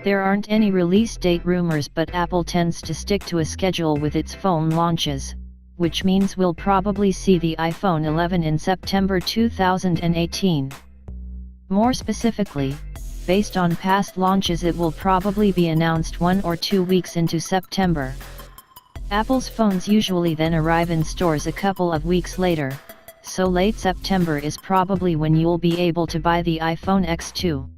There aren't any release date rumors, but Apple tends to stick to a schedule with its phone launches, which means we'll probably see the iPhone 11 in September 2018. More specifically, based on past launches, it will probably be announced 1 or 2 weeks into September. Apple's phones usually then arrive in stores a couple of weeks later, so late September is probably when you'll be able to buy the iPhone X2.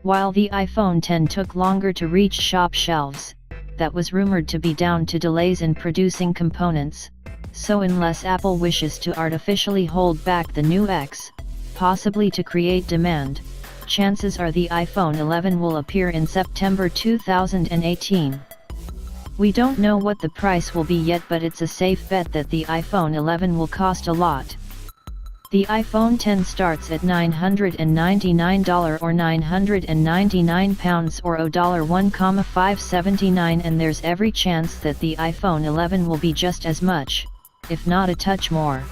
While the iPhone X took longer to reach shop shelves, that was rumored to be down to delays in producing components, so unless Apple wishes to artificially hold back the new X, possibly to create demand, chances are the iPhone 11 will appear in September 2018. We don't know what the price will be yet, but it's a safe bet that the iPhone 11 will cost a lot. The iPhone X starts at $999 or £999 or $1,579, and there's every chance that the iPhone 11 will be just as much, if not a touch more.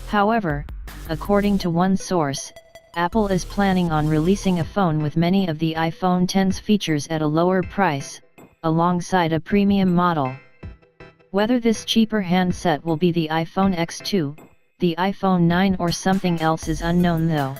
However, according to one source, Apple is planning on releasing a phone with many of the iPhone X's features at a lower price, alongside a premium model. Whether this cheaper handset will be the iPhone X2, the iPhone 9 or something else is unknown though.